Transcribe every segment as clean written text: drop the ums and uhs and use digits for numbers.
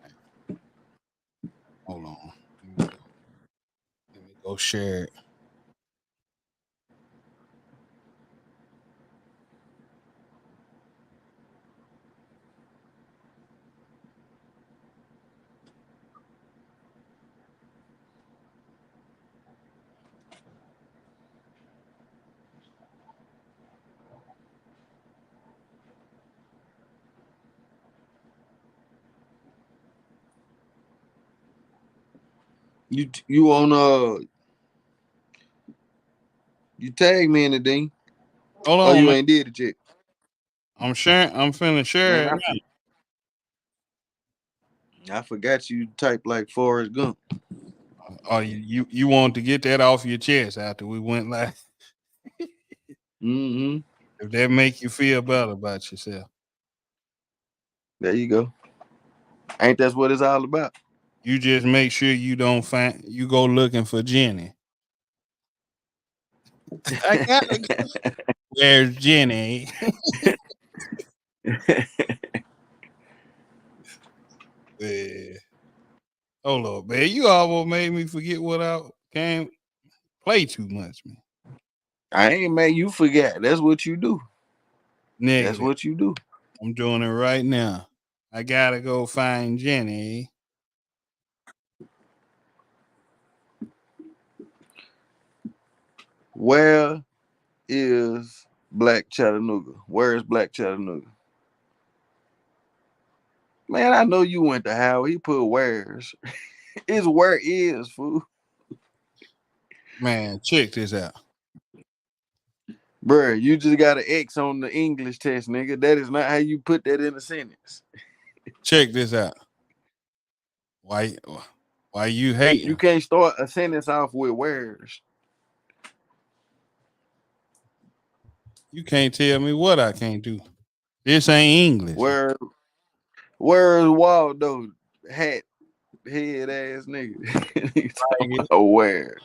right. Hold on. Let me go share it. You on you tag me in the thing. Hold Oh, on, you man. ain't did it yet. I'm sharing. I'm finna share Man, it. I forgot you typed like Forrest Gump. Oh, you want to get that off your chest after we went live? Mm-hmm. If that make you feel better about yourself, There you go. Ain't that's what it's all about? you just make sure you don't find. You go looking for Jenny. I got it. Where's Jenny? Yeah. Hold up, man. You almost made me forget what I can't play too much, man. I ain't made you forget. That's what you do. Negative. That's what you do. I'm doing it right now. I gotta go find Jenny. Where is Black Chattanooga? Where is Black Chattanooga? Man, I know you went to Howard. He put where's. It's where is, fool. Man, check this out. Bruh, you just got an X on the English test, nigga. That is not how you put that in a sentence. Check this out. Why you hating? You can't start a sentence off with where's. You can't tell me what I can't do. This ain't English. Where is Waldo? Hat head ass nigga. Oh, where?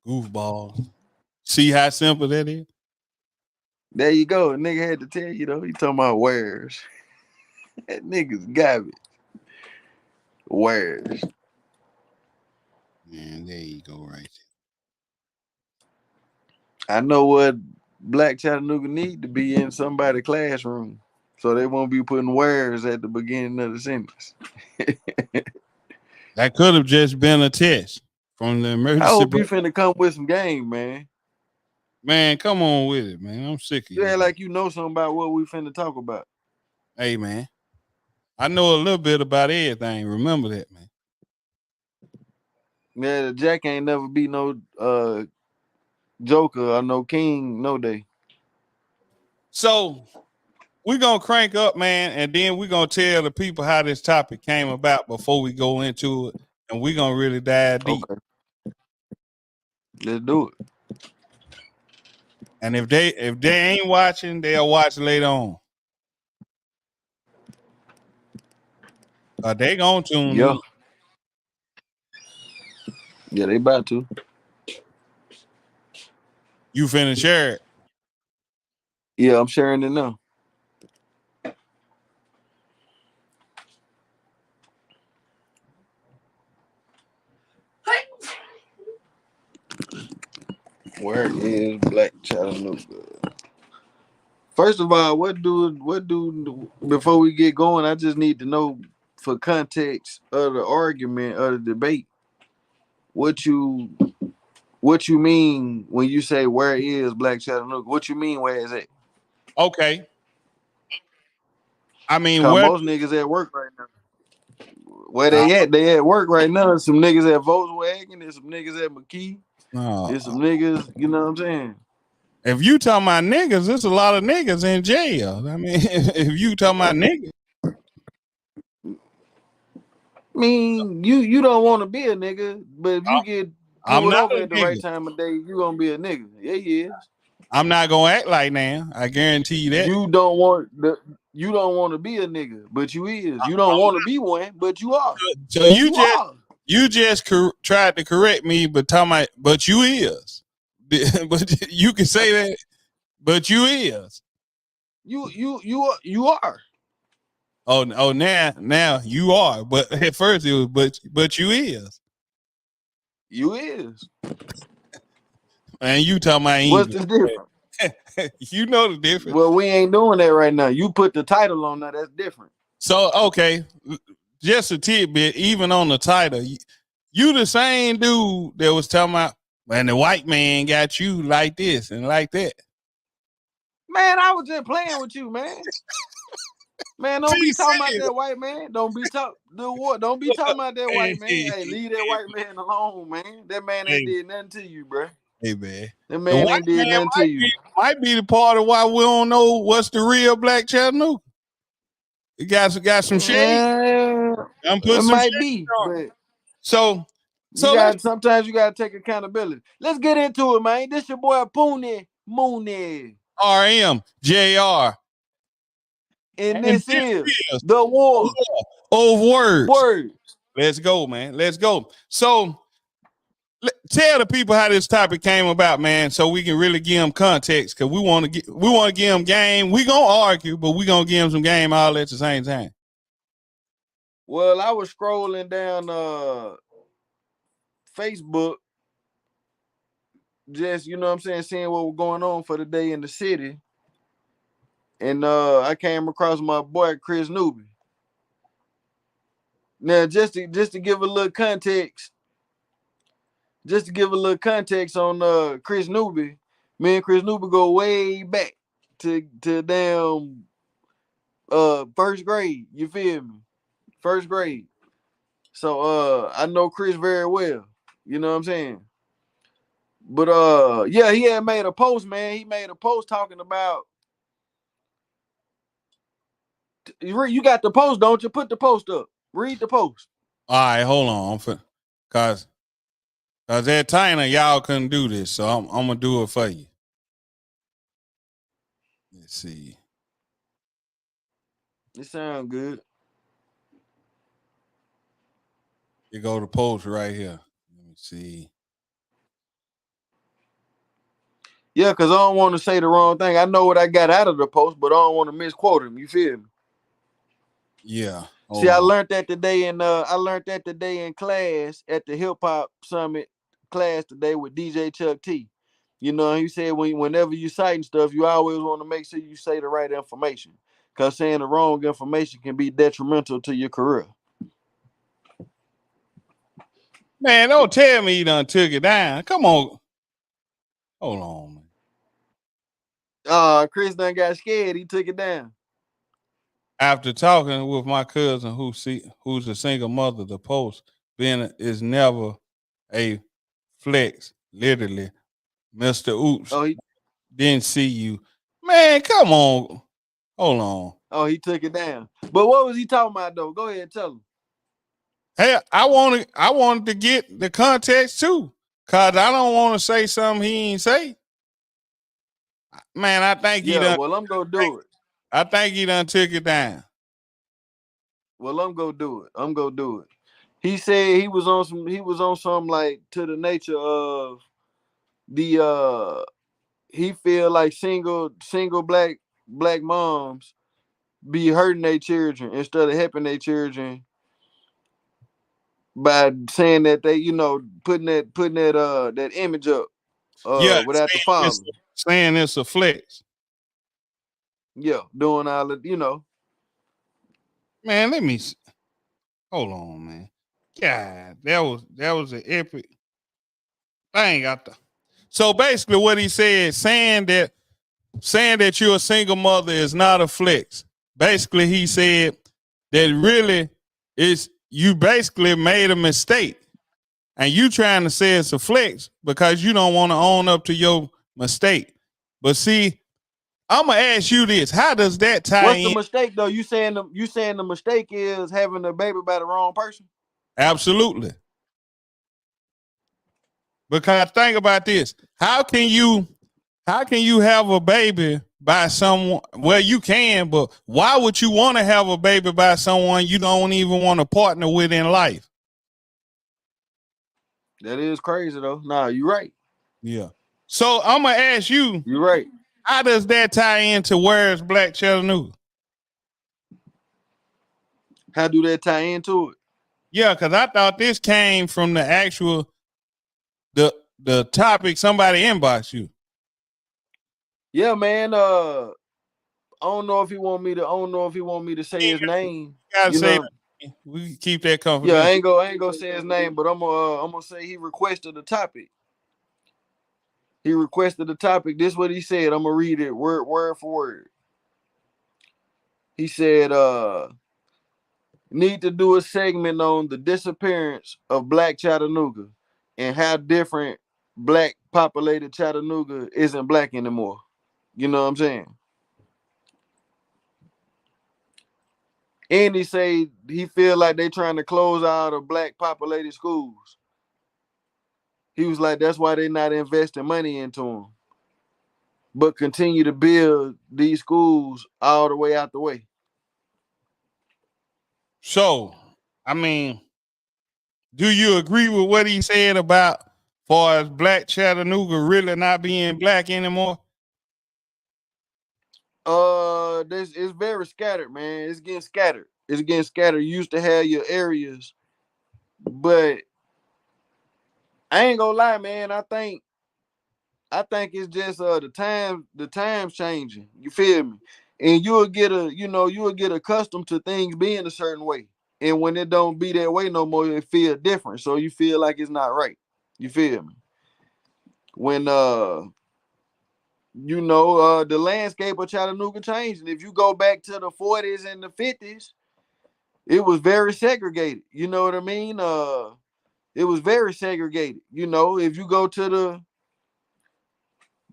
Goofball. See how simple that is? There you go. A nigga had to tell you though. He talking about where's. That nigga's garbage. Where's. Man, there you go right there. I know what Black Chattanooga need to be in somebody's classroom. So they won't be putting where's at the beginning of the sentence. That could have just been a test from the emergency. I hope you finna come with some game, man. Man, come on with it, man. I'm sick of you. Yeah, like you know something about what we finna talk about. Hey, man. I know a little bit about everything. Remember that, man. Yeah, the Jack ain't never be no Joker or no King, no day. So we're gonna crank up, man, and then we're gonna tell the people how this topic came about before we go into it, and we're gonna really dive deep. Okay. Let's do it. And if they ain't watching, they'll watch later on. They gonna tune in. Yeah, they about to. You finna share it? Yeah, I'm sharing it now. Where is Black Chattanooga? First of all, what do before we get going, I just need to know for context of the argument of the debate, what you mean when you say where is Black Chattanooga? What you mean where is it? Okay. I mean, most niggas at work right now. Where they at? They at work right now. There's some niggas at Volkswagen. There's some niggas at McKee. There's some niggas, you know what I'm saying? If you talking about niggas, there's a lot of niggas in jail. I mean, if you talking about niggas. I mean, you don't want to be a nigga, but if you get pulled over at the right time of day, you gonna be a nigga. Yeah, he is. I'm not gonna act like now. I guarantee you that. You don't want to be a nigga, but you is. You don't want to be one, but you are. So you just tried to correct me, but but you is. But you can say that, but you is. You are. Oh, now you are, but at first it was, but you is, You is. and you talking about What's even. the difference? You know the difference. Well, we ain't doing that right now. You put the title on that. That's different. So okay, just a tidbit. Even on the title, you the same dude that was talking about when the white man got you like this and like that. Man, I was just playing with you, man. Man, don't be talking about that white man. Don't be talking about that white man. Hey, leave that white man alone, man. That man ain't did nothing to you, bro. Hey man, that man ain't did nothing to you. Might be the part of why we don't know what's the real Black Chattanooga. You guys got some shade. I'm putting some might shade be, on. but so sometimes you gotta take accountability. Let's get into it, man. This your boy Poonie Moonie. RMJR. And this is the war of words. Words. Let's go, man. Let's go. So tell the people how this topic came about, man, so we can really give them context, because we want to give them game. We gonna argue, but we gonna give them some game all at the same time. Well, I was scrolling down Facebook, just, you know what I'm saying, seeing what was going on for the day in the city. And I came across my boy Chris Newby. Now, just to give a little context, on Chris Newby, me and Chris Newby go way back to damn first grade. You feel me? First grade. So I know Chris very well. You know what I'm saying? But yeah, he had made a post, man. He made a post talking about. You got the post, don't you? Put the post up. Read the post. All right, hold on, cause at Tina y'all couldn't do this, so I'm gonna do it for you. Let's see. It sounds good. You go to post right here. Let me see. Yeah, because I don't want to say the wrong thing. I know what I got out of the post, but I don't want to misquote him. You feel me? Yeah. See, I learned that today in class at the hip hop summit class today with DJ Chuck T. You know, he said whenever you citing stuff, you always want to make sure you say the right information, because saying the wrong information can be detrimental to your career. Man, don't tell me you done took it down. Come on. Hold on, man. Chris done got scared. He took it down. After talking with my cousin who's a single mother, the post being is never a flex. Literally, Mr. Oops didn't see you. Man, come on. Hold on. Oh, he took it down. But what was he talking about though? Go ahead and tell him. Hey, I wanted to get the context too, cause I don't want to say something he ain't say. Man, I think he done. Well, I'm gonna do it. I think he done took it down. Well, I'm gonna do it. He said he was on some like to the nature of the he feel like single black moms be hurting their children instead of helping their children by saying that they, you know, putting that image up without the father. Saying it's a flex. Yeah, doing all the, you know. Man, let me hold on, man. God, that was an epic thing out there. So basically what he said, saying that you're a single mother is not a flex. Basically, he said that really is you basically made a mistake. And you trying to say it's a flex because you don't want to own up to your mistake. But see, I'm gonna ask you this: how does that tie in? What's the mistake though? You saying the mistake is having a baby by the wrong person? Absolutely. Because think about this: how can you have a baby by someone? Well, you can, but why would you want to have a baby by someone you don't even want to partner with in life? That is crazy though. Nah, you're right. Yeah. So I'm gonna ask you. You're right. How does that tie into where's Black Chattanooga? How do that tie into it? Yeah, because I thought this came from the actual the topic somebody inboxed you. Yeah, man. I don't know if he want me to. I don't know if he want me to say his name. Gotta You say know. we can keep that Yeah, confidential. I ain't gonna say his name, but I'm gonna say he requested the topic. He requested the topic. This is what he said. I'm gonna read it word for word. He said, need to do a segment on the disappearance of Black Chattanooga and how different black populated Chattanooga isn't black anymore. You know what I'm saying? And he say he feel like they trying to close out of black populated schools. He was like, that's why they not investing money into them, but continue to build these schools all the way out the way. So, I mean, do you agree with what he said about far as Black Chattanooga really not being black anymore? This is very scattered, man. It's getting scattered. It's getting scattered. You used to have your areas, but I ain't gonna lie, man. I think it's just the times changing. You feel me? And you'll get accustomed to things being a certain way. And when it don't be that way no more, it feel different. So you feel like it's not right. You feel me? When the landscape of Chattanooga changed. And if you go back to the 40s and the 50s, it was very segregated. You know what I mean? It was very segregated. You know, if you go to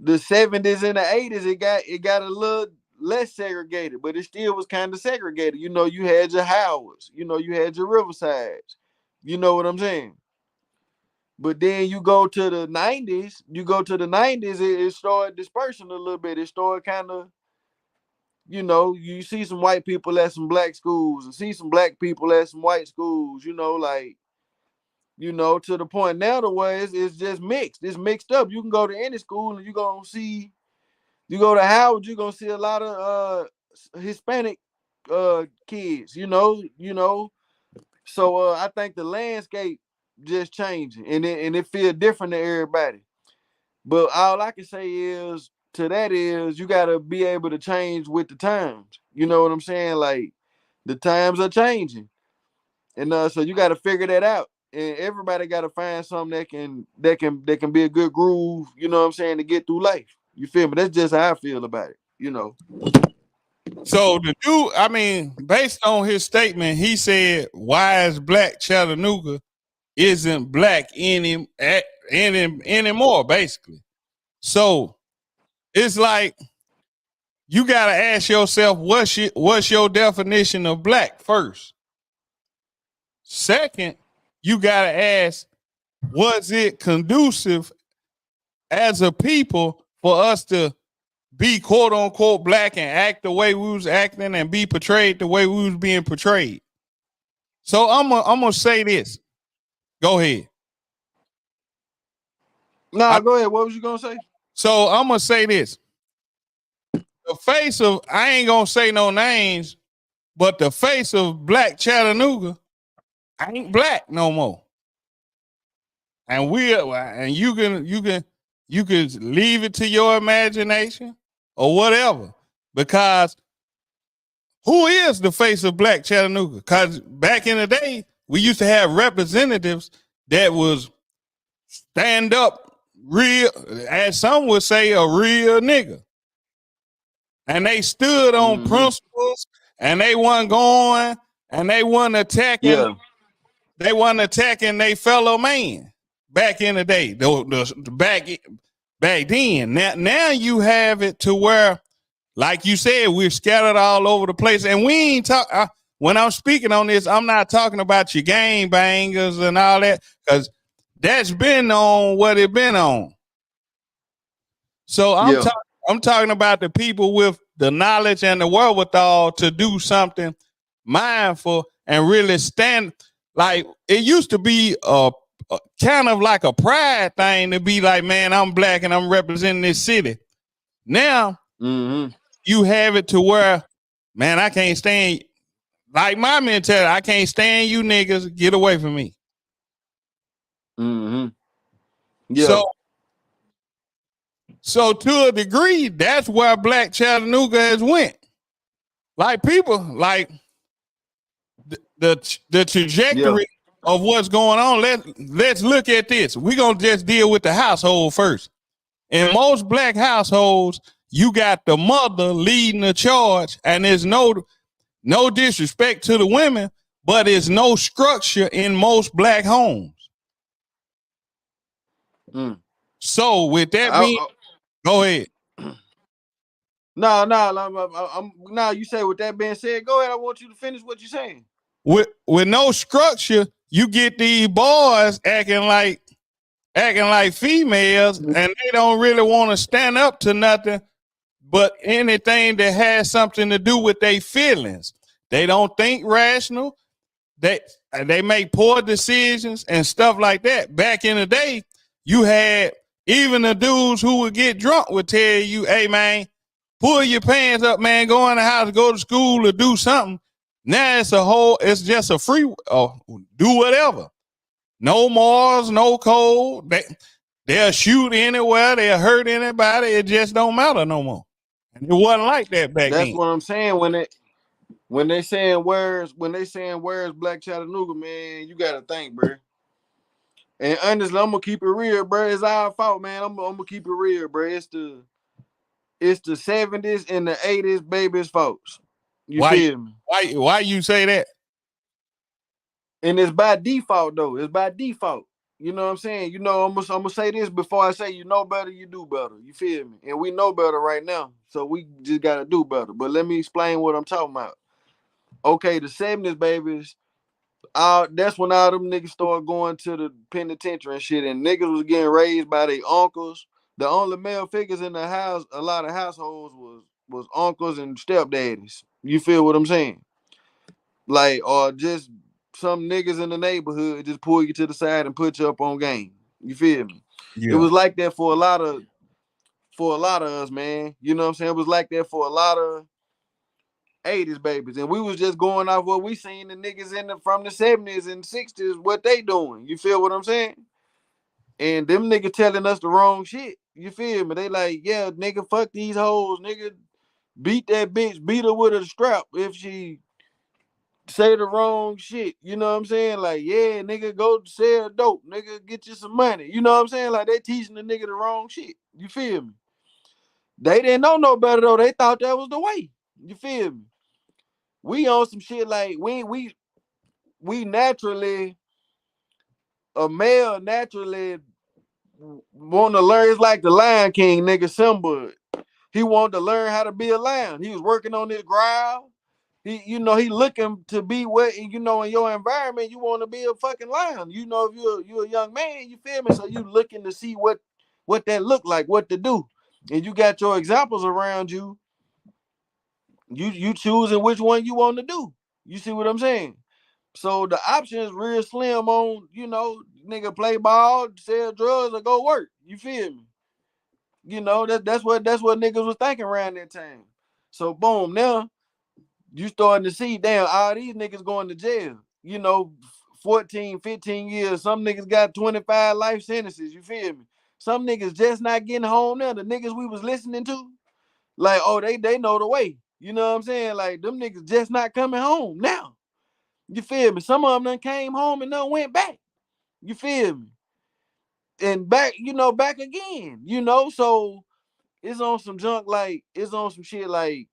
the 70s and the 80s, it got a little less segregated, but it still was kind of segregated. You know, you had your Howards, you had your Riversides. You know what I'm saying? But then you go to the 90s, it started dispersing a little bit. It started kind of, you see some white people at some black schools and see some black people at some white schools, to the point now the way it's just mixed. It's mixed up. You can go to any school and you go to Howard, you're gonna see a lot of Hispanic kids, So I think the landscape just changing and it feel different to everybody. But all I can say is you gotta be able to change with the times. You know what I'm saying? Like the times are changing. And so you gotta figure that out. And everybody gotta find something that can be a good groove, you know what I'm saying, to get through life. You feel me? That's just how I feel about it. So the dude, I mean, based on his statement, he said, "Why is Black Chattanooga isn't black anymore?" Basically, so it's like you gotta ask yourself, what's your definition of black first? Second, you gotta ask, was it conducive as a people for us to be quote unquote black and act the way we was acting and be portrayed the way we was being portrayed? So I'm gonna say this. Go ahead. Nah, go ahead. What was you gonna say? So I'm gonna say this. The face of, I ain't gonna say no names, but the face of Black Chattanooga ain't black no more. And you can leave it to your imagination or whatever. Because who is the face of Black Chattanooga? Because back in the day, we used to have representatives that was stand up real, as some would say, a real nigga. And they stood on principles and they wasn't going and they wasn't attacking. Yeah. They wasn't attacking their fellow man back in the day. Back then. Now you have it to where, like you said, we're scattered all over the place. And we ain't talk. When I'm speaking on this, I'm not talking about your gang bangers and all that, because that's been on what it been on. So I'm talking about the people with the knowledge and the wherewithal to do something mindful and really stand. Like it used to be a kind of like a pride thing to be like, man, I'm black and I'm representing this city. Now you have it to where, man, I can't stand Like my mentality, I can't stand you niggas. Get away from me. Mm-hmm. Yeah. So to a degree, that's where Black Chattanooga has went. Like people, like the trajectory of what's going on. Let's look at this. We're gonna just deal with the household first. In most black households, you got the mother leading the charge, and there's no disrespect to the women, but there's no structure in most black homes. Mm. So with that being, go ahead. No, you say with that being said, go ahead. I want you to finish what you're saying. With no structure, you get these boys acting like females, and they don't really want to stand up to nothing but anything that has something to do with their feelings. They don't think rational. They make poor decisions and stuff like that. Back in the day, you had even the dudes who would get drunk would tell you, "Hey man, pull your pants up, man. Go in the house, go to school, or do something." Now it's just a free, do whatever. No morals, no code. They'll shoot anywhere, they'll hurt anybody. It just don't matter no more. And it wasn't like that back then. That's what I'm saying. When they saying where's Black Chattanooga, man, you gotta think, bro. And honestly, I'm gonna keep it real, bro. It's our fault, man. I'm gonna keep it real, bro. It's the 70s and the 80s, baby's folks. You feel me? Why you say that? And it's by default, though. It's by default. You know what I'm saying? You know, I'm gonna say this before I say you know better, you do better. You feel me? And we know better right now, so we just gotta do better. But let me explain what I'm talking about. Okay, the 70s, babies. That's when all them niggas started going to the penitentiary and shit, and niggas was getting raised by their uncles. The only male figures in the house, a lot of households was uncles and stepdaddies. You feel what I'm saying? Like, or just some niggas in the neighborhood just pull you to the side and put you up on game. You feel me? Yeah. It was like that for a lot of us, man. You know what I'm saying? It was like that for a lot of 80s babies, and we was just going off what we seen the niggas from the 70s and 60s, what they doing. You feel what I'm saying? And them niggas telling us the wrong shit. You feel me? They like, yeah, nigga, fuck these hoes, nigga. Beat that bitch, beat her with a strap if she say the wrong shit. You know what I'm saying? Like, yeah, nigga, go sell dope, nigga, get you some money. You know what I'm saying? Like, they teaching the nigga the wrong shit. You feel me? They didn't know no better though. They thought that was the way. You feel me? We on some shit like we naturally, a male naturally want to learn. It's like the Lion King nigga Simba. He wanted to learn how to be a lion. He was working on his growl. He looking to be what, in your environment, you want to be a fucking lion. You know, if you're a young man, you feel me? So you looking to see what that look like, what to do. And you got your examples around you. You choosing which one you want to do. You see what I'm saying? So the option is real slim on, nigga play ball, sell drugs, or go work. You feel me? That's what niggas was thinking around that time. So boom, now you starting to see, damn, all these niggas going to jail. 14, 15 years. Some niggas got 25 life sentences. You feel me? Some niggas just not getting home now. The niggas we was listening to, like, oh, they know the way. You know what I'm saying? Like, them niggas just not coming home now. You feel me? Some of them done came home and done went back. You feel me? And back, back again, so it's on some junk, like, it's on some shit like,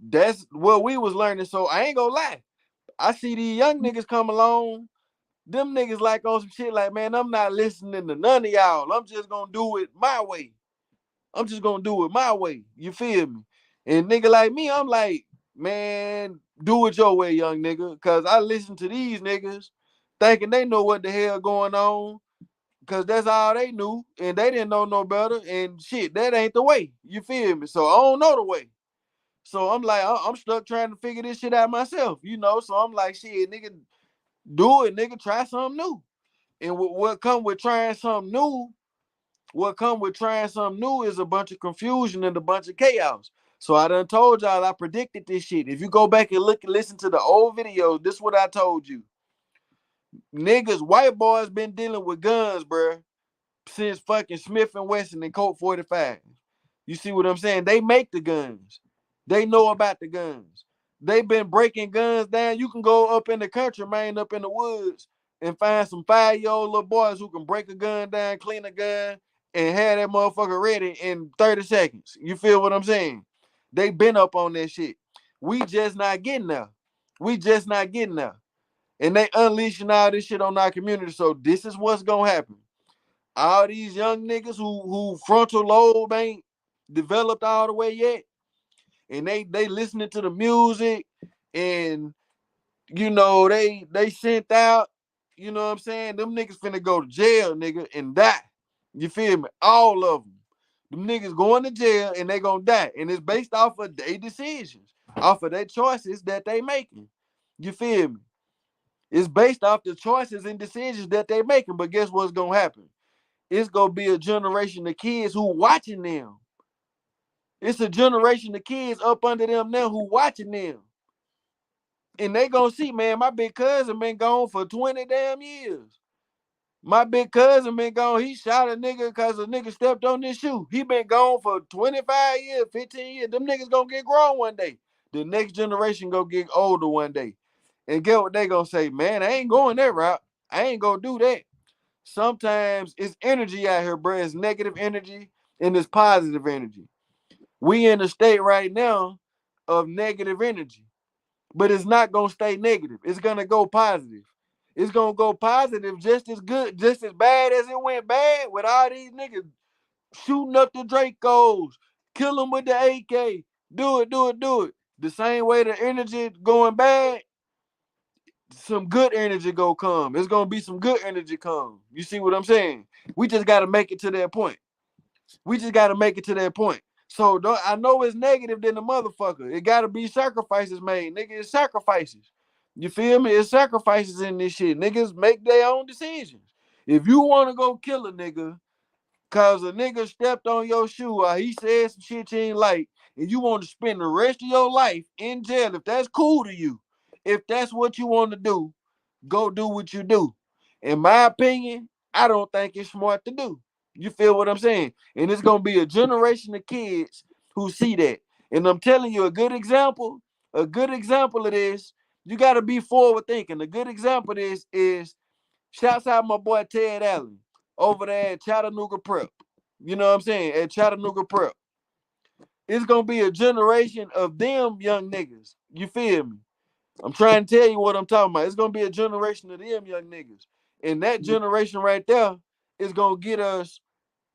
that's what we was learning. So I ain't gonna lie. I see these young niggas come along, them niggas like on some shit like, man, I'm not listening to none of y'all. I'm just gonna do it my way. You feel me? And nigga like me, I'm like, man, do it your way, young nigga. Cause I listen to these niggas thinking they know what the hell going on. Cause that's all they knew. And they didn't know no better. And shit, that ain't the way. You feel me? So I don't know the way. So I'm like, I'm stuck trying to figure this shit out myself, So I'm like, shit, nigga, do it, nigga, try something new. And what come with trying something new is a bunch of confusion and a bunch of chaos. So I done told y'all I predicted this shit. If you go back and look and listen to the old videos, this is what I told you. Niggas, white boys been dealing with guns, bruh, since fucking Smith and Wesson and Colt 45. You see what I'm saying? They make the guns. They know about the guns. They been breaking guns down. You can go up in the country, man, up in the woods, and find some 5-year-old little boys who can break a gun down, clean a gun, and have that motherfucker ready in 30 seconds. You feel what I'm saying? They been up on that shit. We just not getting there. We just not getting there. And they unleashing all this shit on our community. So this is what's gonna happen. All these young niggas who frontal lobe ain't developed all the way yet, and they listening to the music, and you know they sent out, you know what I'm saying? Them niggas finna go to jail, nigga, and die. You feel me? All of them. Them niggas going to jail and they gonna die, and it's based off of their decisions, off of their choices that they making. You feel me? It's based off the choices and decisions that they making. But guess what's gonna happen? It's gonna be a generation of kids who watching them. It's a generation of kids up under them now who watching them. And they gonna see, man, my big cousin been gone for 20 damn years. My big cousin been gone. He shot a nigga because a nigga stepped on his shoe. He been gone for 25 years, 15 years. Them niggas gonna get grown one day. The next generation gonna get older one day. And get what they gonna say, man, I ain't going that route. I ain't gonna do that. Sometimes it's energy out here, bro. It's negative energy and it's positive energy. We in a state right now of negative energy, but it's not gonna stay negative. It's gonna go positive. It's gonna go positive just as good, just as bad as it went bad with all these niggas shooting up the Dracos, kill them with the AK, do it, do it, do it. The same way the energy going bad, some good energy go come. It's gonna be some good energy come. You see what I'm saying? We just gotta make it to that point. We just gotta make it to that point. So I know it's negative than the motherfucker. It gotta be sacrifices made, nigga. It's sacrifices. You feel me? It's sacrifices in this shit. Niggas make their own decisions. If you want to go kill a nigga cause a nigga stepped on your shoe or he said some shit you ain't like, and you want to spend the rest of your life in jail, if that's cool to you, if that's what you want to do, go do what you do. In my opinion, I don't think it's smart to do. You feel what I'm saying? And it's gonna be a generation of kids who see that. And I'm telling you, a good example of this, you gotta be forward thinking. A good example of this is shouts out my boy Ted Allen over there at Chattanooga Prep. You know what I'm saying? At Chattanooga Prep. It's gonna be a generation of them young niggas. You feel me? I'm trying to tell you what I'm talking about. It's gonna be a generation of them young niggas. And that generation right there is gonna get us,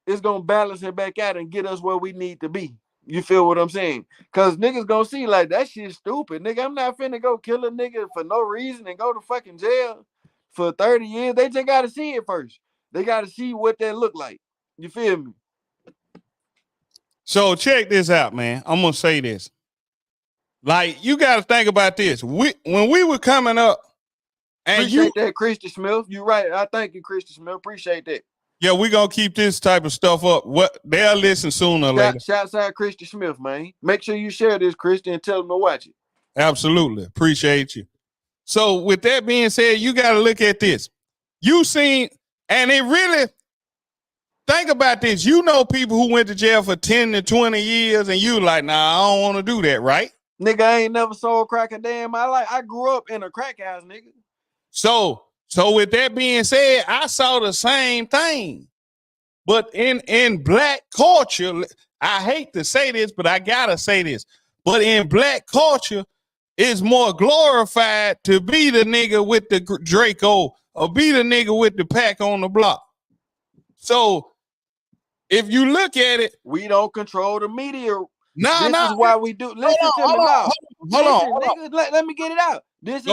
it's gonna balance it back out and get us where we need to be. You feel what I'm saying? Cause niggas gonna see like that shit stupid. Nigga, I'm not finna go kill a nigga for no reason and go to fucking jail for 30 years. They just gotta see it first. They gotta see what that look like. You feel me? So check this out, man. I'm gonna say this. Like, you gotta think about this. When we were coming up, and appreciate that, Christian Smith. You right. I thank you, Christian Smith. Appreciate that. Yeah, we're gonna keep this type of stuff up. What they'll listen sooner or later. Shouts out Christian Smith, man. Make sure you share this, Christian, and tell them to watch it. Absolutely. Appreciate you. So with that being said, you gotta look at this. You seen, and it really, think about this. You know people who went to jail for 10 to 20 years, and you like, nah, I don't want to do that, right? Nigga, I ain't never sold crack a day in my life. I grew up in a crack house, nigga. So with that being said, I saw the same thing. But in black culture, I hate to say this, but I gotta say this. But in black culture, it's more glorified to be the nigga with the Draco or be the nigga with the pack on the block. So if you look at it, we don't control the media. This is why we do. Listen to me now. Hold on. Let me get it out. This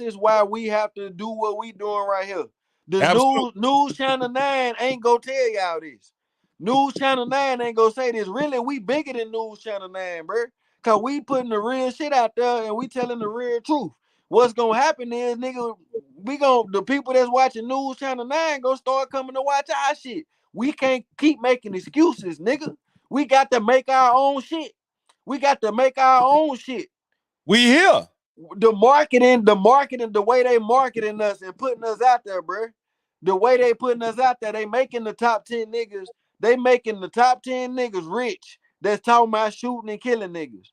is why we have to do what we doing right here. The news channel 9 ain't gonna tell y'all this. News channel 9 ain't gonna say this. Really, we bigger than news channel 9, bro. Cause we putting the real shit out there and we telling the real truth. What's gonna happen is, nigga, the people that's watching news channel 9 gonna start coming to watch our shit. We can't keep making excuses, nigga. We got to make our own shit. We got to make our own shit. We here. The marketing, the way they marketing us and putting us out there, bro. The way they putting us out there, they making the top 10 niggas. They making the top 10 niggas rich. That's talking about shooting and killing niggas.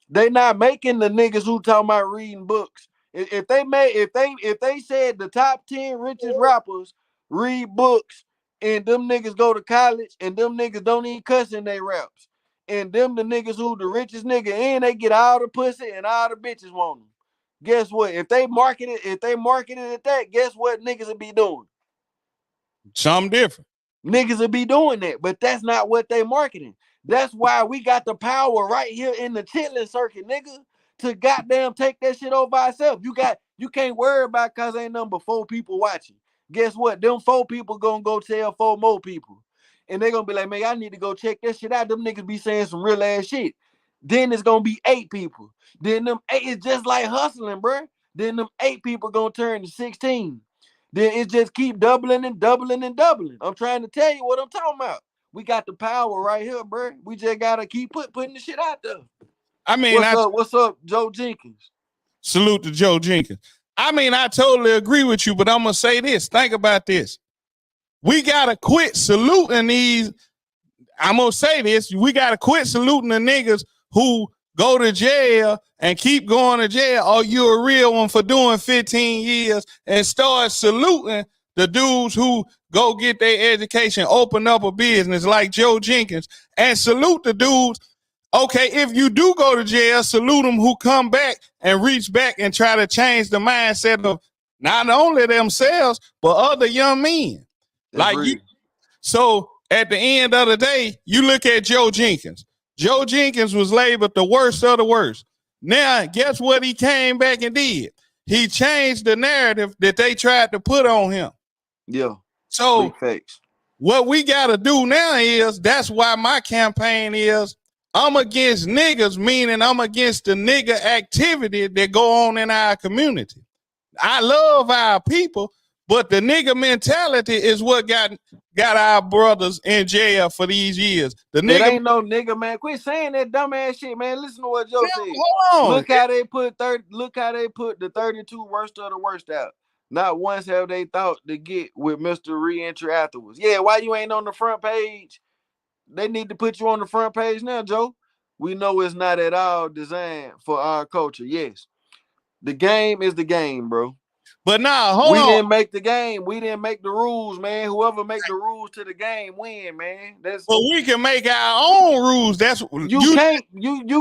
They not making the niggas who talking about reading books. If they said the top 10 richest rappers read books and them niggas go to college and them niggas don't even cuss in their raps. And them the niggas who the richest nigga and they get all the pussy and all the bitches want them. Guess what? If they market it at that, guess what niggas will be doing? Something different. Niggas will be doing that, but that's not what they marketing. That's why we got the power right here in the chitlin circuit, nigga, to goddamn take that shit over ourselves. You can't worry about cause ain't number 4 people watching. Guess what? Them 4 people gonna go tell 4 more people. And they gonna be like, man, I need to go check that shit out. Them niggas be saying some real ass shit. Then it's gonna be 8 people. Then them 8 is just like hustling, bro. Then them 8 people gonna turn to 16. Then it just keep doubling and doubling and doubling. I'm trying to tell you what I'm talking about. We got the power right here, bro. We just gotta keep putting the shit out there. I mean, what's up, Joe Jenkins? Salute to Joe Jenkins. I mean, I totally agree with you, but I'm gonna say this. Think about this. We gotta quit saluting these. I'm gonna say this. We gotta quit saluting the niggas who go to jail and keep going to jail. Oh, you're a real one for doing 15 years, and start saluting the dudes who go get their education, open up a business like Joe Jenkins, and salute the dudes. Okay, if you do go to jail, salute them who come back and reach back and try to change the mindset of not only themselves, but other young men. Like you. So at the end of the day, you look at Joe Jenkins. Joe Jenkins was labeled the worst of the worst. Now, guess what he came back and did? He changed the narrative that they tried to put on him. Yeah. So what we got to do now is, that's why my campaign is, I'm against niggas, meaning I'm against the nigga activity that go on in our community. I love our people, but the nigga mentality is what got our brothers in jail for these years. The nigga, it ain't no nigga, man. Quit saying that dumbass shit, man. Listen to what Joe said. Look how they put the 32 worst of the worst out. Not once have they thought to get with Mr. Reentry afterwards. Yeah, why you ain't on the front page? They need to put you on the front page now, Joe. We know it's not at all designed for our culture. Yes. The game is the game, bro. But now, we didn't make the game. We didn't make the rules, man. Whoever make the rules to the game win, man. But we can make our own rules. That's you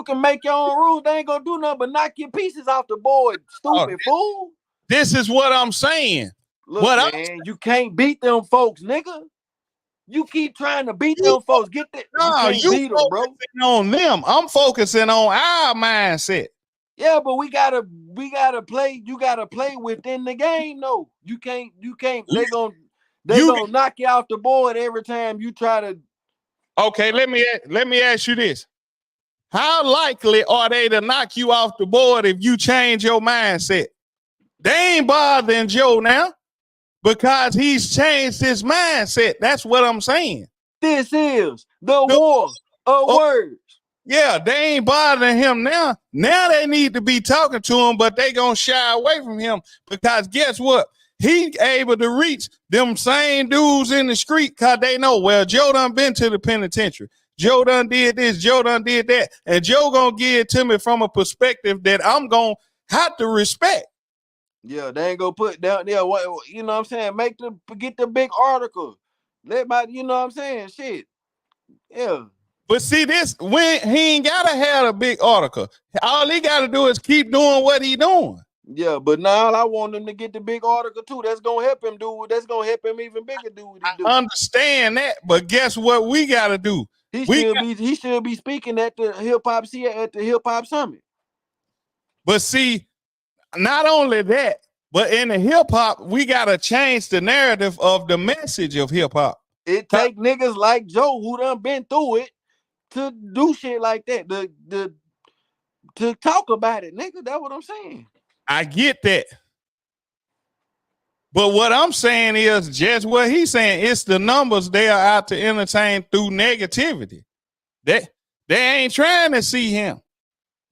can make your own rules. They ain't gonna do nothing but knock your pieces off the board, stupid fool. This is what I'm saying. Look, man, you can't beat them folks, nigga. You keep trying to beat them folks. Get that. No, you beat them, bro. On them. I'm focusing on our mindset. Yeah, but we gotta play. You gotta play within the game. No, you can't. They gonna knock you off the board every time you try to. Okay, let me ask you this: how likely are they to knock you off the board if you change your mindset? They ain't bothering Joe now because he's changed his mindset. That's what I'm saying. This is the war of words. Yeah, they ain't bothering him now. Now they need to be talking to him, but they gonna shy away from him because guess what? He able to reach them same dudes in the street because they know, well, Joe done been to the penitentiary. Joe done did this. Joe done did that. And Joe gonna give it to me from a perspective that I'm gonna have to respect. Yeah, they ain't gonna put down there. What you know what I'm saying? Get the big article. You know what I'm saying? Shit. Yeah. But see this, when he ain't gotta have a big article. All he gotta do is keep doing what he doing. Yeah, but now I want him to get the big article too. That's gonna help him do. That's gonna help him even bigger do what he do. I understand that, but guess what we gotta do? He should be speaking at the hip hop summit. But see, not only that, but in the hip hop, we gotta change the narrative of the message of hip hop. It take niggas like Joe who done been through it to do shit like that. To talk about it, nigga. That's what I'm saying. I get that. But what I'm saying is just what he's saying. It's the numbers they are out to entertain through negativity. They ain't trying to see him.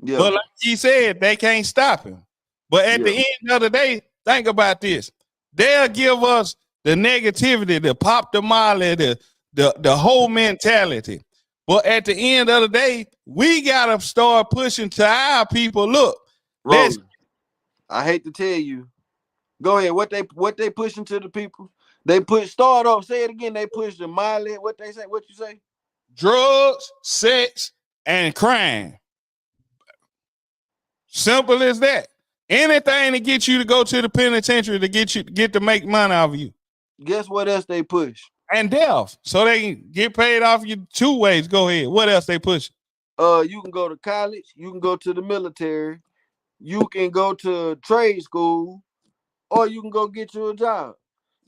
Yeah. But like he said, they can't stop him. But at the Yeah. end of the day, think about this. They'll give us the negativity, the pop the molly, the whole mentality. But at the end of the day, we gotta start pushing to our people. Look, let's Roland, I hate to tell you. Go ahead. What they pushing to the people? They start off. Say it again. They push the miley. What they say? What you say? drugs, sex, and crime. Simple as that. Anything to get you to go to the penitentiary to get to make money off of you. Guess what else they push? And death. So they can get paid off you two ways. Go ahead. What else they push? You can go to college, you can go to the military, you can go to trade school, or you can go get you a job.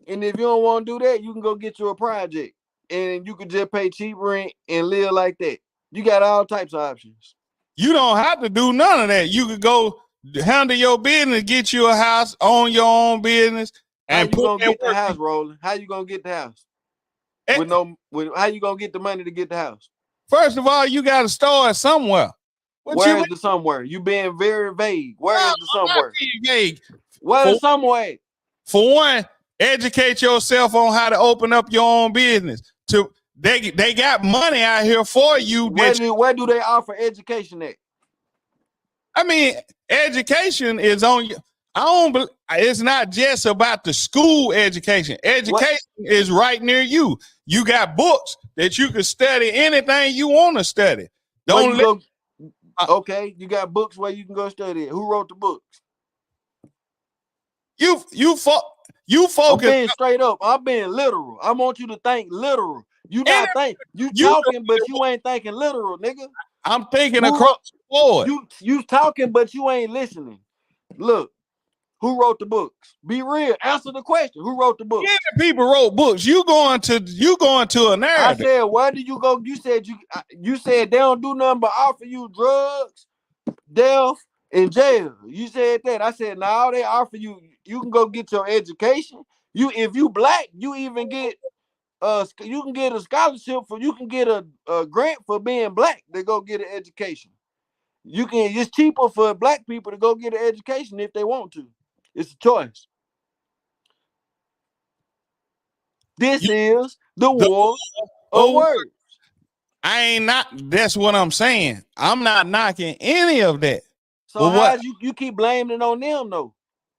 And if you don't want to do that, you can go get you a project. And you can just pay cheap rent and live like that. You got all types of options. You don't have to do none of that. You could go handle your business, get you a house, own your own business, How and you put gonna that get the work. house rolling? How you gonna get the house? Eh, How you gonna get the money to get the house? First of all, you got to start somewhere. Where is the somewhere? You being very vague. Where is the somewhere? Vague. Where is somewhere? For one, educate yourself on how to open up your own business. They got money out here for you. Where do they offer education at? I mean, education is on you. It's not just about the school education. Education is right near you. You got books that you can study anything you want to study. Okay, you got books where you can go study it. Who wrote the books? You focus. I'm being straight up. I'm being literal. I want you to think literal. You not think you talking, but you ain't thinking literal, nigga. I'm thinking across the board. You talking, but you ain't listening. Look, who wrote the books? Be real. Answer the question. Who wrote the books? Yeah, people wrote books. You going to a narrative. I said, where do you go? You said they don't do nothing but offer you drugs, death, and jail. You said that. I said, now they offer you. You can go get your education. If you black, you even get you can get a scholarship you can get a grant for being black to go get an education. It's cheaper for black people to go get an education if they want to. It's a choice. This is the war of words. That's what I'm saying. I'm not knocking any of that. So how you keep blaming it on them though?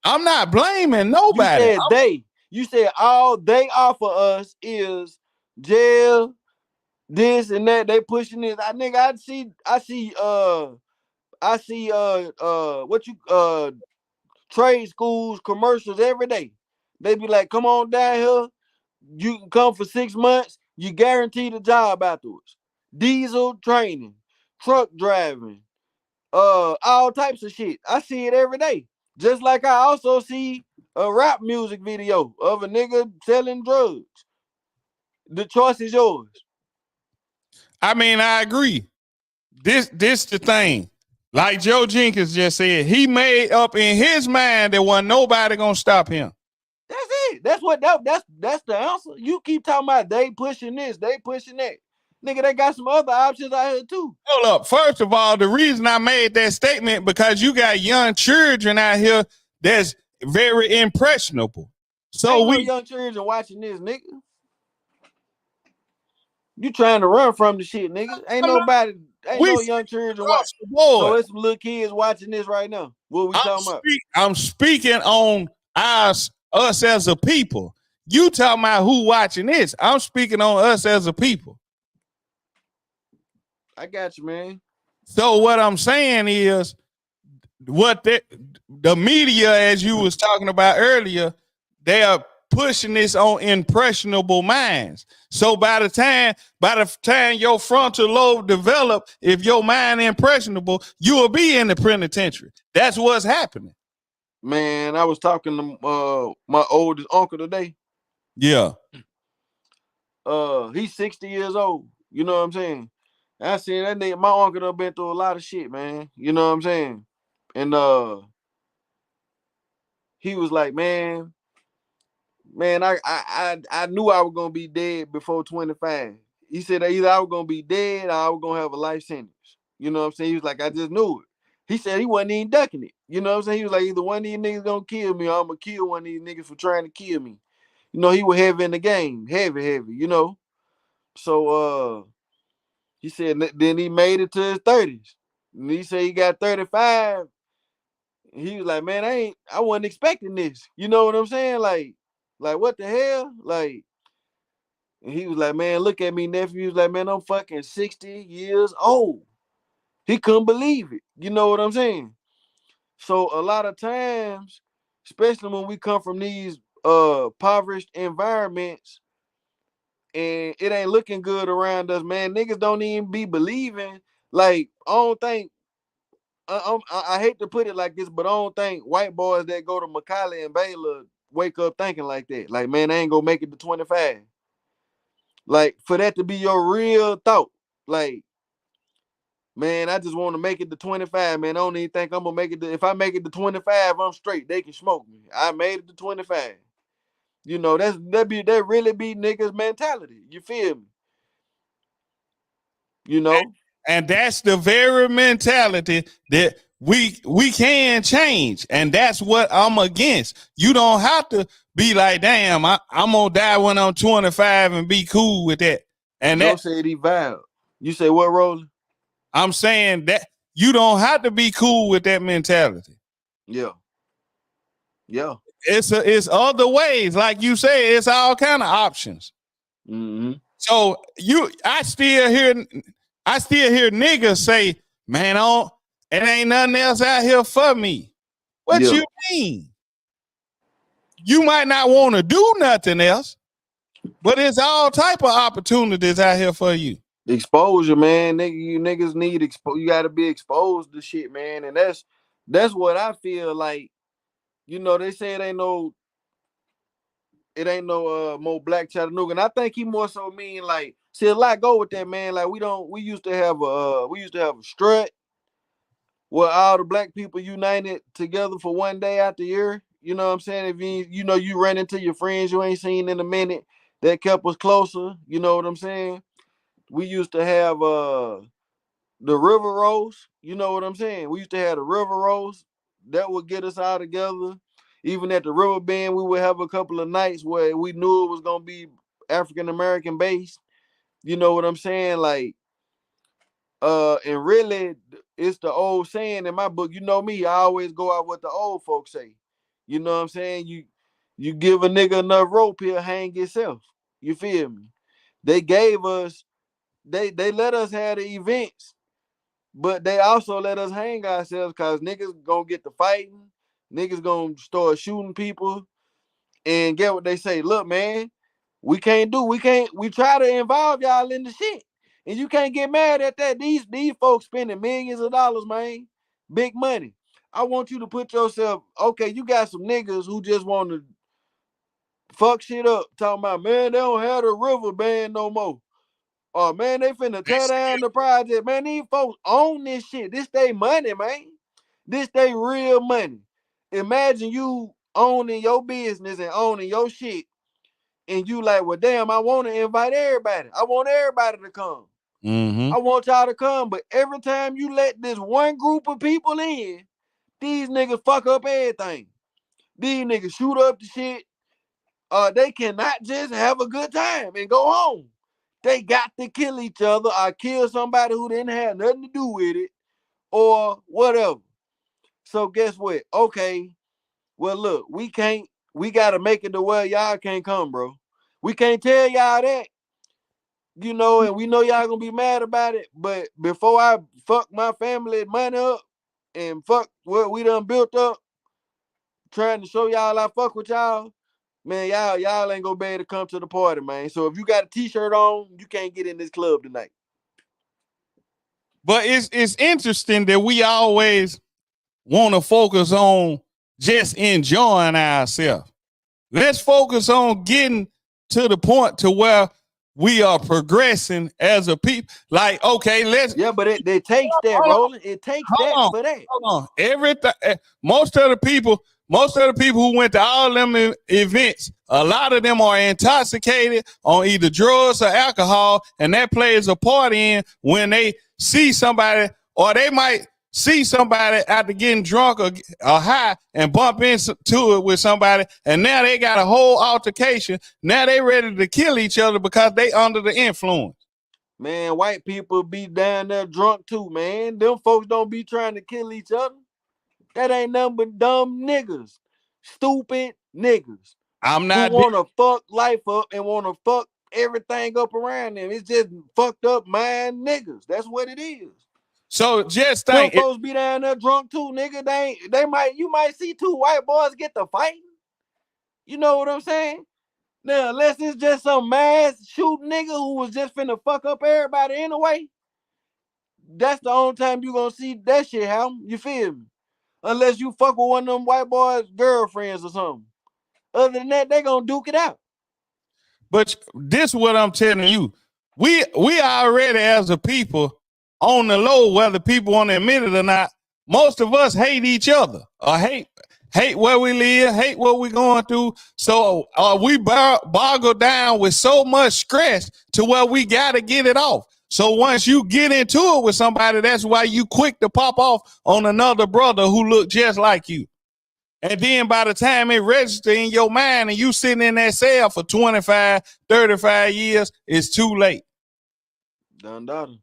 I'm not blaming nobody. You said You said all they offer us is jail, this and that. They pushing this. I see trade schools commercials every day. They be like, come on down here. You can come for 6 months. You guaranteed a job afterwards. Diesel training, truck driving, all types of shit. I see it every day. Just like I also see a rap music video of a nigga selling drugs. The choice is yours. I mean, I agree. This the thing. Like Joe Jenkins just said, he made up in his mind that wasn't nobody gonna stop him. That's it. That's the answer. You keep talking about they pushing this, they pushing that. Nigga, they got some other options out here too. Hold up. First of all, the reason I made that statement because you got young children out here that's very impressionable. So no young children watching this, nigga. You trying to run from the shit, nigga. Ain't no young children watching. So it's some little kids watching this right now. What we talking about? I'm speaking on us as a people. You talking about who watching this. I'm speaking on us as a people. I got you, man. So what I'm saying is what the media, as you was talking about earlier, they are pushing this on impressionable minds. So by the time your frontal lobe develop, if your mind impressionable, you will be in the penitentiary. That's what's happening. Man, I was talking to my oldest uncle today. Yeah. He's 60 years old. You know what I'm saying? I said that nigga, my uncle done been through a lot of shit, man. You know what I'm saying? And he was like, man, I knew I was gonna be dead before 25. He said that either I was gonna be dead or I was gonna have a life sentence. You know what I'm saying? He was like, I just knew it. He said he wasn't even ducking it. You know what I'm saying? He was like, either one of these niggas gonna kill me or I'm gonna kill one of these niggas for trying to kill me. You know, he was heavy in the game, heavy, you know. So he said then he made it to his 30s. And he said he got 35. He was like, man, I wasn't expecting this. You know what I'm saying? Like what the hell? Like, and he was like, man, look at me, nephew. He was like, man, I'm fucking 60 years old. He couldn't believe it. You know what I'm saying? So a lot of times, especially when we come from these impoverished environments and it ain't looking good around us, man, niggas don't even be believing. Like, I don't think I hate to put it like this, but I don't think white boys that go to Macaulay and Baylor wake up thinking like that. Like, man, they ain't gonna make it to 25. Like, for that to be your real thought, like, man, I just want to make it to 25, man. I don't even think I'm gonna make it to, if I make it to 25, I'm straight. They can smoke me. I made it to 25. You know, that really be niggas' mentality. You feel me? You know? And that's the very mentality that we can change. And that's what I'm against. You don't have to be like, damn, I'm gonna die when I'm 25 and be cool with that. And Joe that said he vowed. You say what, Roland? I'm saying that you don't have to be cool with that mentality. Yeah. Yeah. It's other ways. Like you say, it's all kind of options. Mm-hmm. So I still hear niggas say, man, it ain't nothing else out here for me. What you mean? You might not want to do nothing else, but it's all type of opportunities out here for you. Exposure, man. You niggas need you gotta be exposed to shit, man. And that's what I feel like. You know, they say it ain't no more black Chattanooga. And I think he more so mean like, see, a lot go with that, man. Like we used to have a strut where all the black people united together for one day out the year. You know what I'm saying? If you run into your friends you ain't seen in a minute, that kept us closer. You know what I'm saying? We used to have the river roast. You know what I'm saying? We used to have the river roast that would get us all together. Even at the river bend, we would have a couple of nights where we knew it was gonna be African American based. You know what I'm saying? Like, and really, it's the old saying in my book. You know me, I always go out what the old folks say. You know what I'm saying? You give a nigga enough rope, he'll hang himself. You feel me? They gave us, they let us have the events, but they also let us hang ourselves because niggas gonna get to fighting, niggas gonna start shooting people, and get what they say. Look, man, we try to involve y'all in the shit. And you can't get mad at that. These folks spending millions of dollars, man. Big money. I want you to put yourself, okay, you got some niggas who just want to fuck shit up, talking about, man, they don't have the river band no more. Oh, man, they finna tear down the project. Man, these folks own this shit. This they money, man. This they real money. Imagine you owning your business and owning your shit, and you like, well, damn, I want to invite everybody. I want everybody to come. Mm-hmm. I want y'all to come. But every time you let this one group of people in, these niggas fuck up everything. These niggas shoot up the shit. They cannot just have a good time and go home. They got to kill each other or kill somebody who didn't have nothing to do with it or whatever. So guess what? Okay, well, look, we got to make it to where y'all can't come, bro. We can't tell y'all that, and we know y'all gonna be mad about it. But before I fuck my family money up and fuck what we done built up, trying to show y'all I fuck with y'all, man, y'all ain't gonna be able to come to the party, man. So if you got a t-shirt on, you can't get in this club tonight. But it's interesting that we always want to focus on just enjoying ourselves. Let's focus on getting to the point to where we are progressing as a people. Like, okay, Yeah, but it takes that, Roland. It takes that for that. Hold on. Everything. Most of the people most of the people who went to all them events, a lot of them are intoxicated on either drugs or alcohol, and that plays a part in when they see somebody, or they might see somebody after getting drunk or high and bump into it with somebody, and now they got a whole altercation. Now they ready to kill each other because they under the influence. Man, white people be down there drunk too, man. Them folks don't be trying to kill each other. That ain't nothing but dumb niggas. Stupid niggas. I'm Who not. want to fuck life up and want to fuck everything up around them. It's just fucked up mind niggas. That's what it is. So just Them think, folks be down there drunk too, nigga. You might see two white boys get to fighting. You know what I'm saying? Now, unless it's just some mass shooting nigga who was just finna fuck up everybody anyway, that's the only time you gonna see that shit happen. You feel me? Unless you fuck with one of them white boys' girlfriends or something. Other than that, they gonna duke it out. but this is what I'm telling you. We already as a people on the low, whether people want to admit it or not, most of us hate each other or hate where we live, hate what we're going through. So we boggle down with so much stress to where we got to get it off. So once you get into it with somebody, that's why you quick to pop off on another brother who look just like you. And then by the time it registers in your mind and you sitting in that cell for 25, 35 years, it's too late. Done daughter.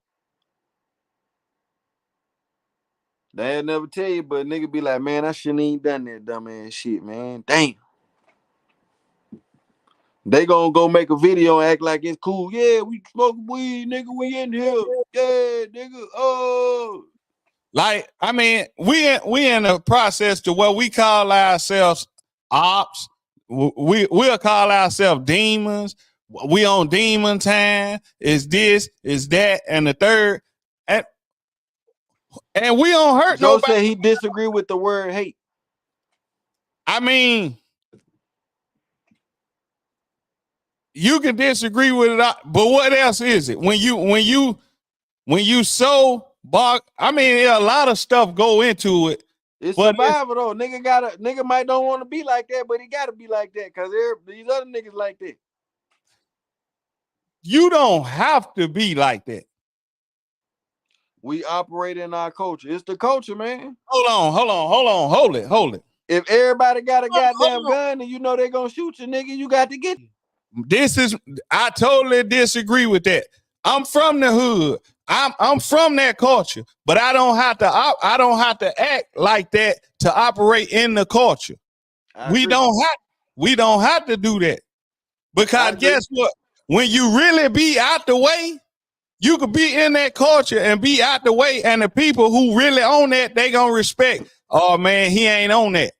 They never tell you, but nigga be like, man, I shouldn't even done that dumbass shit, man. Damn. They gonna go make a video and act like it's cool. Yeah, we smoke weed, nigga. We in here. Yeah, nigga. Oh. Like, I mean, we in a process to where we call ourselves ops. We'll call ourselves demons. We on demon time. Is this, is that, and the third. And we don't hurt Joe nobody. said he disagree with the word hate. I mean, you can disagree with it, but what else is it? When you so I mean, a lot of stuff go into it. It's survival though. Nigga might don't want to be like that, but he gotta be like that because these other niggas like that. You don't have to be like that. We operate in our culture. It's the culture, man. Hold it. If everybody got a goddamn gun and you know they're gonna shoot you, nigga, you got to get it. I totally disagree with that. I'm from the hood. I'm from that culture, but I don't have to act like that to operate in the culture. We don't have to do that. Because guess what? When you really be out the way, you could be in that culture and be out the way, and the people who really own that, they gonna respect. Oh man, he ain't on that.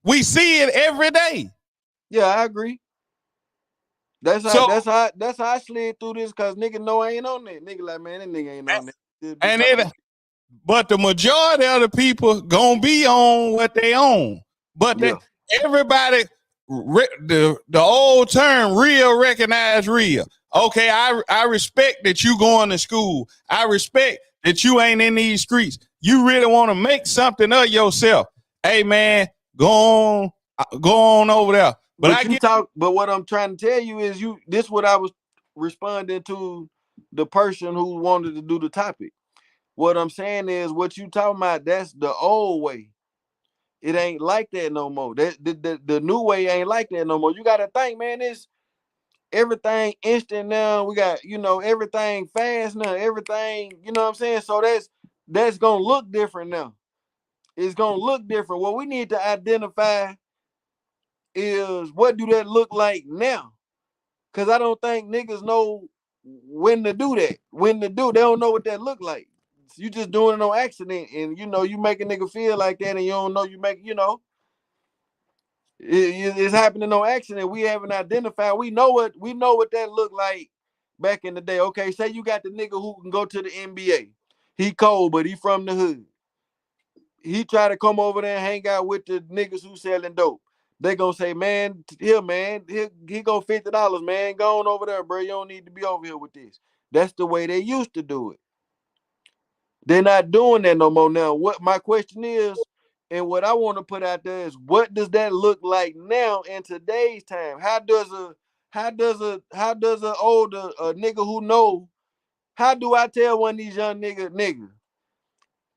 We see it every day. Yeah, I agree. That's how I slid through this because nigga know I ain't on that. Nigga like, man, that nigga ain't on that. But the majority of the people gonna be on what they own. But everybody, the old term, real recognize real. Okay, I respect that you going to school. I respect that you ain't in these streets. You really want to make something of yourself. Hey man, go on over there. But what I'm trying to tell you is this what I was responding to the person who wanted to do the topic. What I'm saying is what you talking about, that's the old way. It ain't like that no more. The new way ain't like that no more. You gotta think, man, it's everything instant now. We got, everything fast now, everything, you know what I'm saying? So that's gonna look different now. It's gonna look different. What we need to identify is what do that look like now? Cause I don't think niggas know when to do that. They don't know what that look like. You just doing it on accident, and you make a nigga feel like that, and you don't know it's happening on accident. We haven't identified. We know what that looked like back in the day. Okay, say you got the nigga who can go to the NBA. He cold, but he from the hood. He try to come over there and hang out with the niggas who selling dope. They gonna say, man, he go $50, man. Go on over there, bro. You don't need to be over here with this. That's the way they used to do it. They're not doing that no more now. What my question is, And what I want to put out there is, what does that look like now in today's time? How does a older nigga who know? How do I tell one of these young nigga?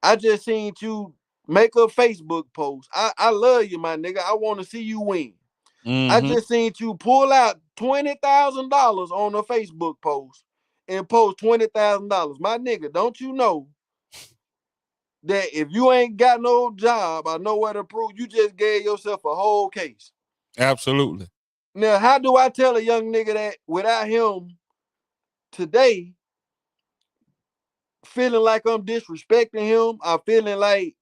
I just seen you make a Facebook post. I love you, my nigga. I want to see you win. I just seen you pull out $20,000 on a Facebook post and post $20,000. My nigga, don't you know that if you ain't got no job or nowhere to prove, you just gave yourself a whole case? Absolutely. Now, how do I tell a young nigga that without him today feeling like I'm disrespecting him, or feeling like,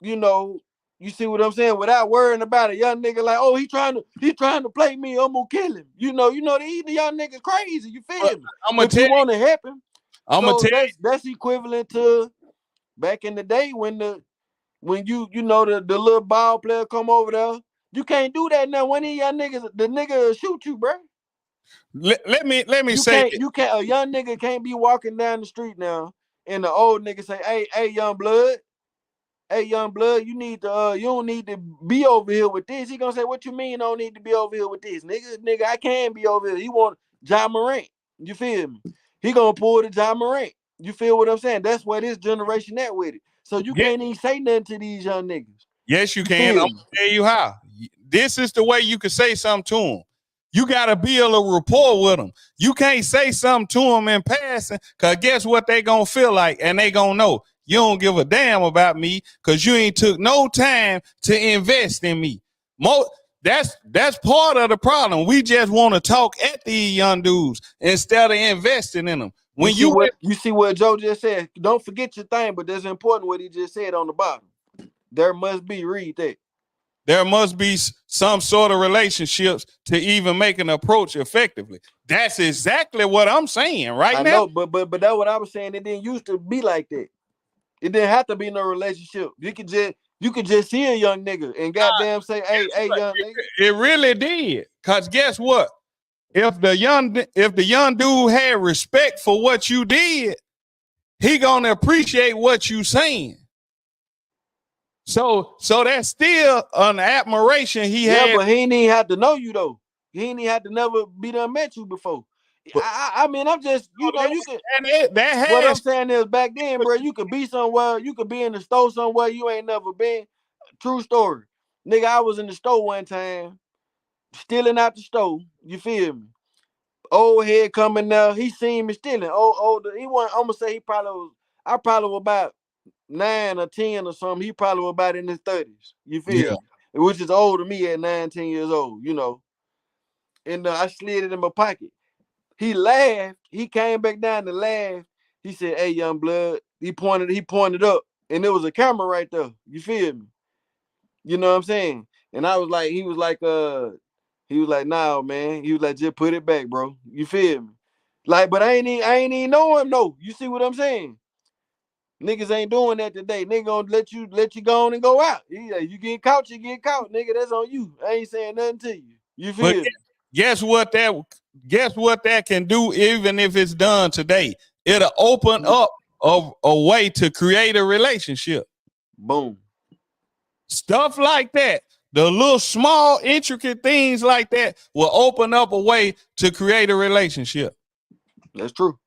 you see what I'm saying, without worrying about a young nigga like, oh, he trying to play me, I'm gonna kill him. The young niggas crazy, you feel me? But you want to help him. So that's equivalent to back in the day when the little ball player come over there. You can't do that now. When these young niggas, the nigga will shoot you, bro. Let me you can't, a young nigga can't be walking down the street now and the old nigga say, hey, young blood, you don't need to be over here with this. He gonna say, what you mean I don't need to be over here with this? Nigga, I can be over here. He want Ja Morant. You feel me? He gonna pull the Ja Morant. You feel what I'm saying? That's where this generation at with it. So you can't even say nothing to these young niggas. Yes, you can. I'm gonna tell you how. This is the way you can say something to them. You got to build a rapport with them. You can't say something to them in passing, because guess what they going to feel like, and they going to know you don't give a damn about me because you ain't took no time to invest in me. That's part of the problem. We just want to talk at these young dudes instead of investing in them. When you see what Joe just said, don't forget your thing, but that's important what he just said on the bottom. There must be, read that. There must be some sort of relationships to even make an approach effectively. That's exactly what I'm saying right now. I know, but that's what I was saying. It didn't used to be like that. It didn't have to be no relationship. You could just see a young nigga and goddamn say, hey, young nigga. It really did. Cause guess what? If the young dude had respect for what you did, he gonna appreciate what you saying. So that's still an admiration he had. Yeah, but he ain't even have to know you though. He ain't even have to never be done met you before. I mean, I'm just, you can. What I'm saying is, back then, bro, you could be somewhere, you could be in the store somewhere you ain't never been. True story, nigga. I was in the store one time, stealing out the store. You feel me? Old head coming there, he seen me stealing. He wasn't. I'm gonna say he probably was. I probably was about 9 or 10 or something. He probably was about in his 30s. You feel me? Which is older than me at 9-10 years old. And I slid it in my pocket. He laughed. He came back down to laugh. He said, "Hey, young blood." He pointed up, and there was a camera right there. You feel me? You know what I'm saying? And I was like, he was like, nah, man. He was like, just put it back, bro. You feel me? Like, but I ain't even know him, no. You see what I'm saying? Niggas ain't doing that today. Nigga gonna let you go on and go out. You get caught, nigga. That's on you. I ain't saying nothing to you. You feel me? Guess what that can do, even if it's done today? It'll open up a way to create a relationship. Boom. Stuff like that. The little small intricate things like that will open up a way to create a relationship. That's true.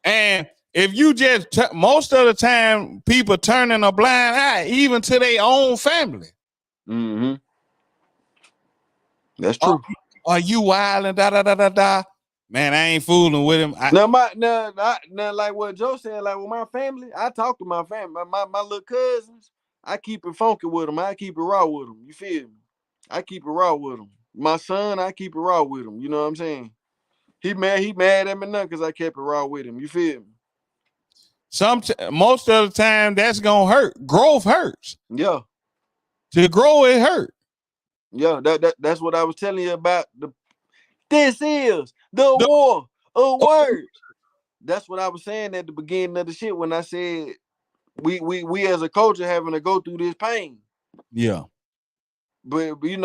And if you just most of the time people turning a blind eye even to their own family. Mm-hmm. That's true. Are you wild and da? Man, I ain't fooling with him. Now, like what Joe said, like with my family, I talk to my family, my little cousins. I keep it funky with them. I keep it raw with them. You feel me? I keep it raw with them. My son, I keep it raw with him. You know what I'm saying? He mad at me now because I kept it raw with him. You feel me? Most of the time, that's gonna hurt. Growth hurts. Yeah. To grow, it hurt. Yeah, that's what I was telling you about. This is the war of words. That's what I was saying at the beginning of the shit when I said we as a culture having to go through this pain. Yeah. But we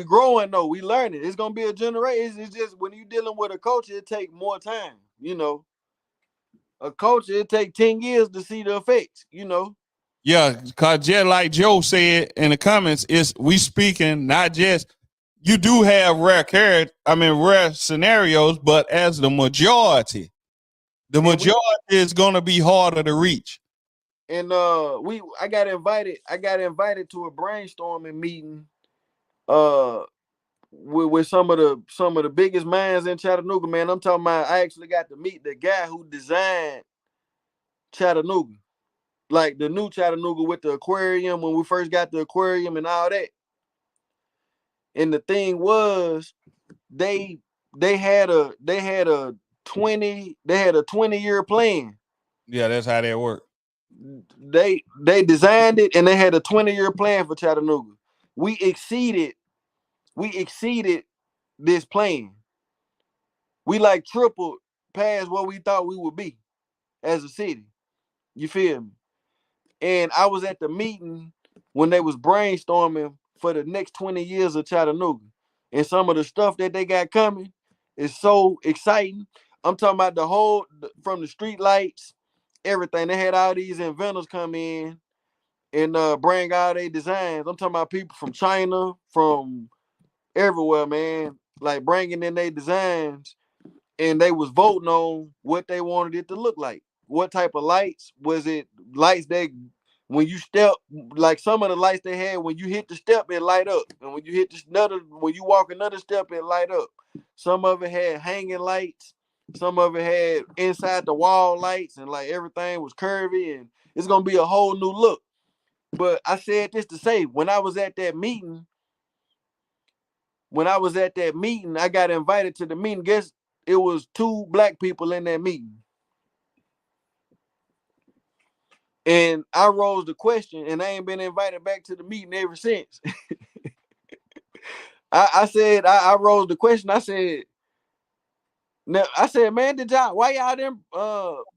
growing though, we learning. It's gonna be a generation. It's just when you dealing with a culture, it take more time. A culture, it take 10 years to see the effects. Yeah, because just like Joe said in the comments, is we speaking not just you do have rare scenarios, but as the majority is gonna be harder to reach. And I got invited to a brainstorming meeting with some of the biggest minds in Chattanooga, man. I'm talking about I actually got to meet the guy who designed Chattanooga. Like the new Chattanooga with the aquarium when we first got the aquarium and all that. And the thing was, they had a 20-year plan. Yeah, that's how that work. They designed it and they had a 20-year plan for Chattanooga. We exceeded this plan. We like tripled past what we thought we would be as a city. You feel me? And I was at the meeting when they was brainstorming for the next 20 years of Chattanooga. And some of the stuff that they got coming is so exciting. I'm talking about the whole, from the street lights, everything. They had all these inventors come in and bring all their designs. I'm talking about people from China, from everywhere, man. Like bringing in their designs, and they was voting on what they wanted it to look like. What type of lights? Was it lights that when you step, like some of the lights they had when you hit the step, it light up, and when you hit when you walk another step, it light up. Some of it had hanging lights. Some of it had inside the wall lights, and like everything was curvy, and it's gonna be a whole new look. But I said this to say, when I was at that meeting, I got invited to the meeting. Guess it was 2 black people in that meeting. And I rose the question, and I ain't been invited back to the meeting ever since. I rose the question. I said, man, why y'all didn't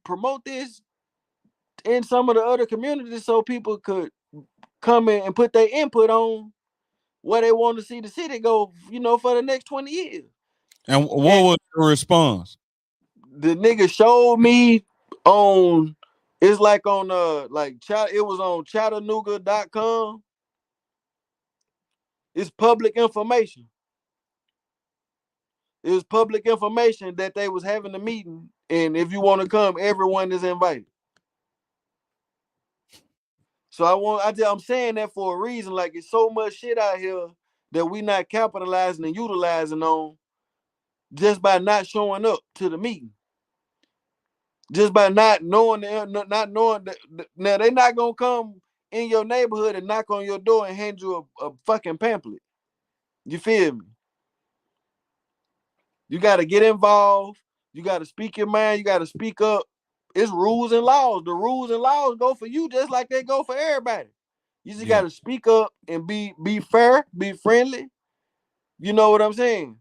promote this in some of the other communities so people could come in and put their input on where they want to see the city go, for the next 20 years. And what was the response? The nigga showed me on, it's like on it was on Chattanooga.com. It's public information. It was public information that they was having a meeting, and if you want to come, everyone is invited. So I'm saying that for a reason. Like, it's so much shit out here that we not capitalizing and utilizing on just by not showing up to the meeting. Just by not knowing that. Now they're not gonna come in your neighborhood and knock on your door and hand you a fucking pamphlet. You feel me? You got to get involved. You got to speak your mind. You got to speak up. It's rules and laws. The rules and laws go for you just like they go for everybody. You just got to speak up and be fair, be friendly. You know what I'm saying?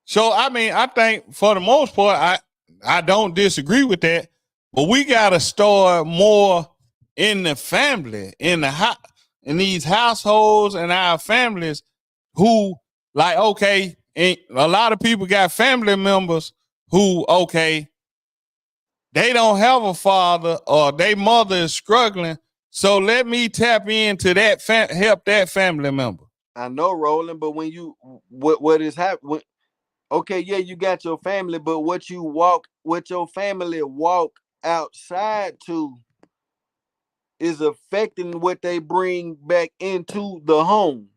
So I mean, I think for the most part, I don't disagree with that, but we gotta start more in the family, in these households and our families who, like, okay, and a lot of people got family members who, okay, they don't have a father or their mother is struggling. So let me tap into that, help that family member. I know, Roland, but when you what is happening? Okay, yeah, you got your family, but what your family walk outside to is affecting what they bring back into the home.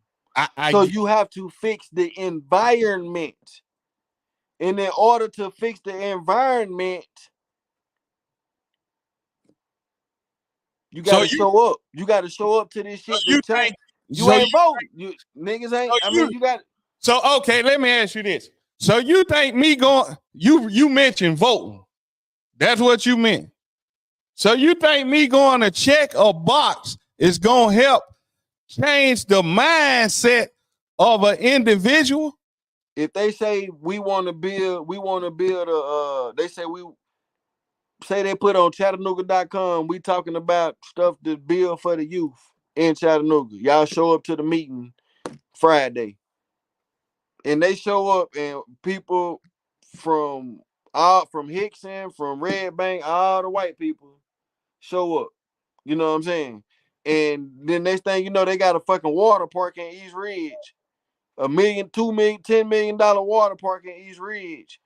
So you have to fix the environment. And in order to fix the environment, you got to show up. You got to show up to this shit. You ain't voting. You niggas ain't. You got. So okay, let me ask you this. So you think me going? You mentioned voting. That's what you meant. So you think me going to check a box is gonna help change the mindset of an individual? If they say we want to build they put on Chattanooga.com, we talking about stuff to build for the youth in Chattanooga. Y'all show up to the meeting Friday. And they show up and people from Hickson, from Red Bank, all the white people show up. You know what I'm saying? And then next thing you know, they got a fucking water park in East Ridge. $1 million, $2 million, $10 million water park in East Ridge.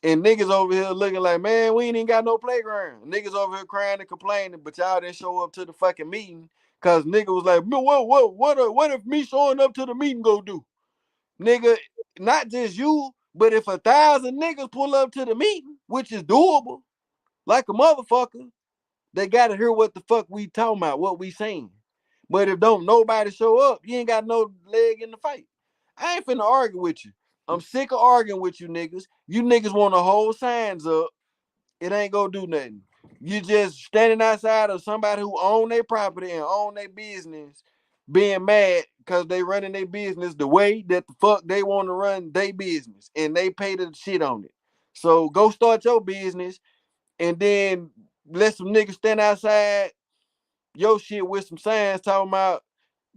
And niggas over here looking like, man, we ain't even got no playground. Niggas over here crying and complaining, but y'all didn't show up to the fucking meeting. Cause nigga was like, what if me showing up to the meeting go do? Nigga, not just you, but if 1,000 niggas pull up to the meeting, which is doable, like a motherfucker, they gotta hear what the fuck we talking about, what we saying. But if don't nobody show up, you ain't got no leg in the fight. I ain't finna argue with you. I'm sick of arguing with you niggas. You niggas want to hold signs up. It ain't gonna do nothing. You just standing outside of somebody who own their property and own their business, being mad because they running their business the way that the fuck they want to run their business, and they pay the shit on it. So go start your business, and then let some niggas stand outside your shit with some signs talking about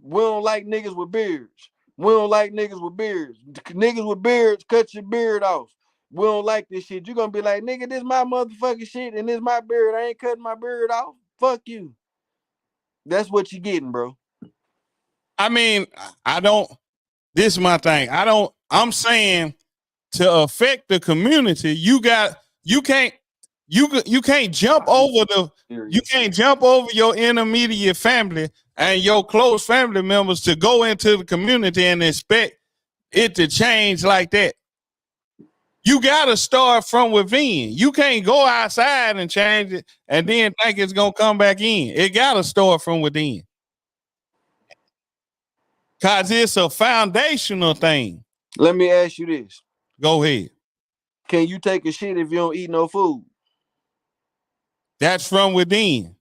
we don't like niggas with beards. We don't like niggas with beards. Niggas with beards, cut your beard off. We don't like this shit. You're gonna be like, nigga, this my motherfucking shit and this my beard. I ain't cutting my beard off. Fuck you. That's what you getting, bro. I mean, I don't. This is my thing. I'm saying to affect the community, you can't jump over your intermediate family and your close family members to go into the community and expect it to change like that. You gotta start from within. You can't go outside and change it and then think it's gonna come back in. It gotta start from within. Cause it's a foundational thing. Let me ask you this. Go ahead. Can you take a shit if you don't eat no food? That's from within.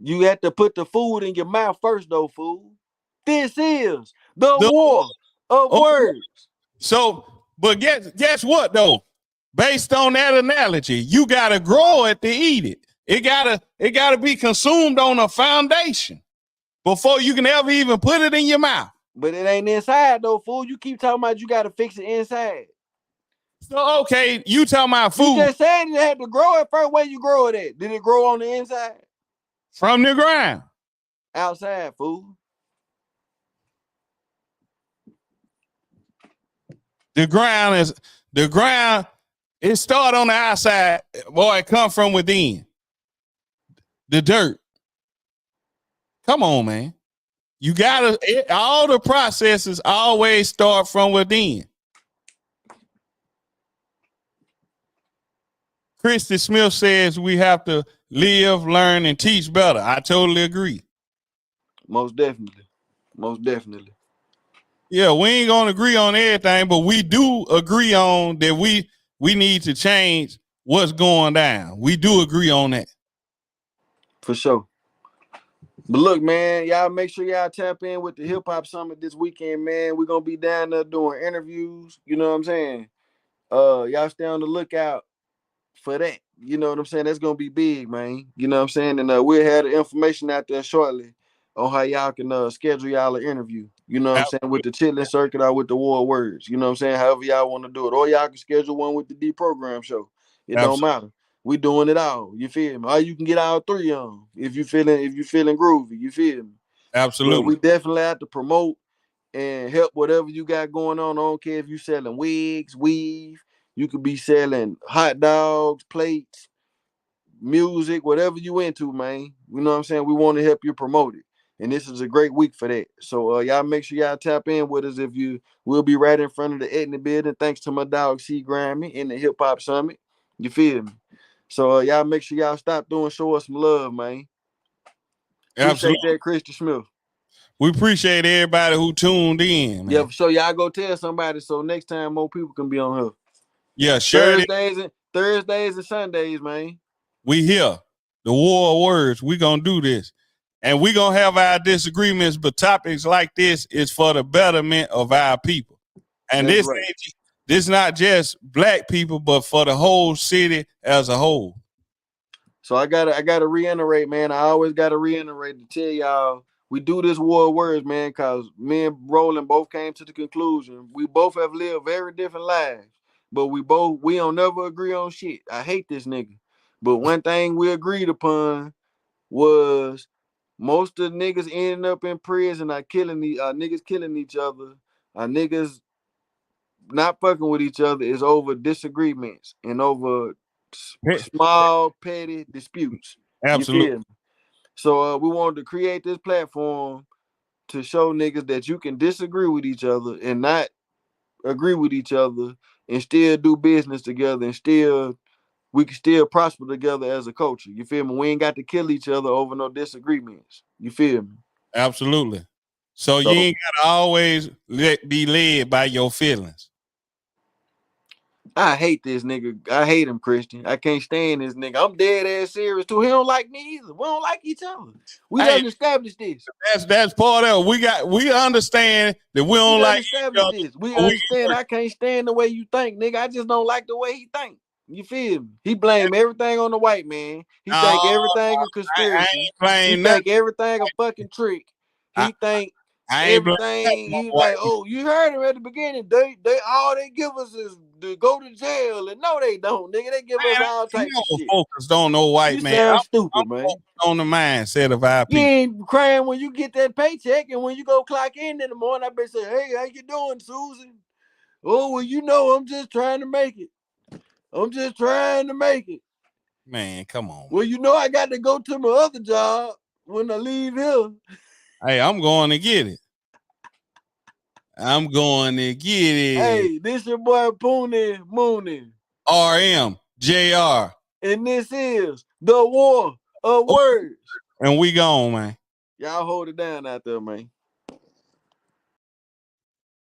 You have to put the food in your mouth first, though, fool. This is the war of words. So, but guess what though? Based on that analogy, you gotta grow it to eat it. It gotta be consumed on a foundation before you can ever even put it in your mouth. But it ain't inside though, fool. You keep talking about you gotta fix it inside. So okay, you talking about food. You just said you had to grow it first. Where you grow it at? Did it grow on the inside? From the ground. Outside, fool. The ground. It start on the outside. Boy, it come from within. The dirt. Come on, man. You gotta, all the processes always start from within. Christy Smith says we have to live, learn, and teach better. I totally agree. Most definitely. Most definitely. Yeah, we ain't gonna agree on everything, but we do agree on that we need to change what's going down. We do agree on that. For sure. But look, man, y'all make sure y'all tap in with the Hip Hop Summit this weekend, man. We're gonna be down there doing interviews. You know what I'm saying? Y'all stay on the lookout for that. You know what I'm saying? That's gonna be big, man. You know what I'm saying? And we'll have the information out there shortly on how y'all can schedule y'all an interview. You know what I'm saying? With the Chitlin Circuit or with the War Words. You know what I'm saying? However y'all want to do it. Or y'all can schedule one with the D Program Show. It don't matter. We doing it all. You feel me? Or you can get all three on if you feeling groovy. You feel me? Absolutely. But we definitely have to promote and help whatever you got going on. I don't care if you selling wigs, weave. You could be selling hot dogs, plates, music, whatever you into, man. You know what I'm saying? We want to help you promote it. And this is a great week for that. So y'all make sure y'all tap in with us we'll be right in front of the Etna building. Thanks to my dog C Grammy in the Hip Hop Summit. You feel me? So y'all make sure y'all stop show us some love, man. Appreciate that, Christy Smith. We appreciate everybody who tuned in, man. Yeah, so y'all go tell somebody so next time more people can be on here. Yeah, sure. Thursdays and Sundays, man. We here. The War of Words. We gonna do this. And we gonna have our disagreements, but topics like this is for the betterment of our people. And this is not just black people, but for the whole city as a whole. So I gotta reiterate, man. I always gotta reiterate to tell y'all we do this War of Words, man, because me and Roland both came to the conclusion we both have lived very different lives, but we don't never agree on shit. I hate this nigga, but one thing we agreed upon was most of the niggas ending up in prison, niggas killing each other, niggas not fucking with each other is over disagreements and over small petty disputes. Absolutely. You feel me? So we wanted to create this platform to show niggas that you can disagree with each other and not agree with each other and still do business together and we can still prosper together as a culture. You feel me? We ain't got to kill each other over no disagreements. You feel me? Absolutely. So you ain't gotta always be led by your feelings. I hate this nigga. I hate him, Christian. I can't stand this nigga. I'm dead ass serious too. He don't like me either. We don't like each other. We done established this. That's part of it. We understand that we don't like each other. This. We understand I can't stand the way you think, nigga. I just don't like the way he think. You feel me? He blame everything on the white man. He think everything a conspiracy. He think everything a fucking trick. He think everything. He's like, oh, you heard him at the beginning. They all they give us is to go to jail, and no, they don't, nigga. They give us all types of shit. Folks don't know white you man. Sound stupid, man. On the mindset of our people. You ain't crying when you get that paycheck, and when you go clock in the morning, I bet say, hey, how you doing, Susan? Oh, well, you know, I'm just trying to make it. Man, come on. Well, you know, I got to go to my other job when I leave here. Hey, I'm going to get it. Hey, this your boy Poonie, Moonie. RMJR. And this is the War of Words. And we gone, man. Y'all hold it down out there, man.